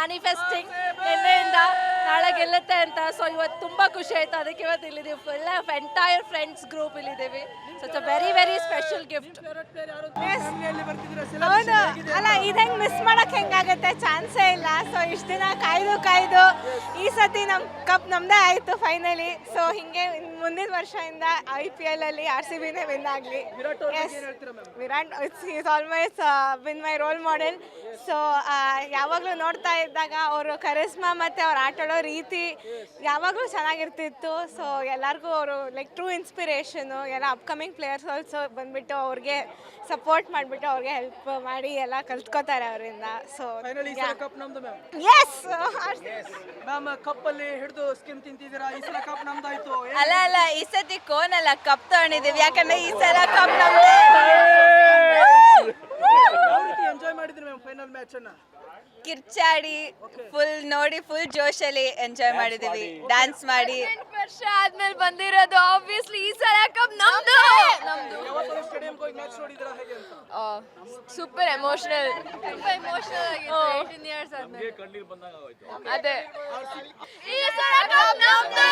Manifesting ನಿನ್ನೆಯಿಂದ ನಾಳೆ ಗೆಲ್ಲುತ್ತೆ ಅಂತ. ಸೊ ಇವತ್ತು ತುಂಬ ಖುಷಿ ಆಯಿತು, ಅದಕ್ಕೆ ಇವತ್ತು ಇಲ್ಲಿದ್ದೀವಿ. ಫುಲ್ ಎಂಟೈರ್ ಫ್ರೆಂಡ್ಸ್ ಗ್ರೂಪ್ ಇಲ್ಲಿದ್ದೀವಿ. So it's a very very special gift. ಹೌದು, ಅಲ್ಲ ಇದಂಗೆ ಮಿಸ್ ಮಾಡಕ್ ಹೆಂಗಾಗತ್ತೆ, ಚಾನ್ಸೇ ಇಲ್ಲ. ಸೊ ಇಷ್ಟು ದಿನ ಕಾಯ್ದು ಈ ಸತಿ ನಮ್ಮ ಕಪ್ ನಮ್ಮದೇ ಆಯಿತು ಫೈನಲಿ. ಸೊ ಹಿಂಗೆ ಮುಂದಿನ ವರ್ಷದಿಂದ IPL ಅಲ್ಲಿ RCBನೇ ವಿನ್ ಆಗಲಿ. Virat it's always been my role model. So ಯಾವಾಗಲೂ ನೋಡ್ತಾ ಇದ್ದಾಗ ಅವರು ಕರಿಸ್ಮಾ ಮತ್ತು ಅವ್ರು ಆಟಾಡೋ ರೀತಿ ಯಾವಾಗಲೂ ಚೆನ್ನಾಗಿರ್ತಿತ್ತು. ಸೊ ಎಲ್ಲರಿಗೂ ಅವರು ಲೈಕ್ ಟ್ರೂ ಇನ್ಸ್ಪಿರೇಷನು. ಎಲ್ಲ ಅಪ್ಕಮಿಂಗ್ ಪ್ಲೇಯರ್ಸ್ ಆಲ್ಸೋ ಬಂದುಬಿಟ್ಟು ಅವ್ರಿಗೆ ಸಪೋರ್ಟ್ ಮಾಡಿಬಿಟ್ಟು ಅವ್ರಿಗೆ ಹೆಲ್ಪ್ ಮಾಡಿ ಎಲ್ಲ ಕಲ್ತ್ಕೋತಾರೆ ಅವರಿಂದ. ಸೊ ಎಸ್ ಕಪ್ಪಲ್ಲಿ ಹಿಡಿದು ಸ್ಕಿನ್ ತಿಂತಿದ್ದೀರಾ, ಈ ಸಲ ಕಪ್ ನಮ್ದಾಯ್ತು. ಅಲ್ಲ ಈ ಸತಿ ಕೋನಲ್ಲ ಕಪ್ ತಗೊಂಡಿದೀವಿ, ಯಾಕಂದ್ರೆ ಈ ಸಲ ಕಪ್ ನಮ್ದೇ. ಯಾವ ರೀತಿ ಎಂಜಾಯ್ ಮಾಡಿದ್ರಿ ಮ್ಯಾಮ್ ಫೈನಲ್ ಮ್ಯಾಚ್ ಅನ್ನ? ಕಿರ್ಚಾಡಿ ಫುಲ್ ನೋಡಿ ಫುಲ್ ಜೋಶಲ್ಲಿ ಎಂಜಾಯ್ ಮಾಡಿದೀವಿ, ಡ್ಯಾನ್ಸ್ ಮಾಡಿ. 8 ವರ್ಷ ಆದ್ಮೇಲೆ ಬಂದಿರೋದು, ಆಬ್ವಿಯಸ್ಲಿ ಈ ಸಲ ಕಪ್ ನಮ್ದು. ಯಾವತ್ತಾದ್ರೂ ಸ್ಟೇಡಿಯಂಗೆ ಹೋಗಿ ಮ್ಯಾಚ್ ನೋಡಿದ್ರಾ ಹೇಗೆ ಅಂತ? ಸೂಪರ್ ಎಮೋಷನಲ್ ಆಗಿತ್ತು. 18 ಇಯರ್ಸ್ ಆದ್ಮೇಲೆ ಅದೇ ಈ ಸಲ ಕಪ್ ನಮ್ದು.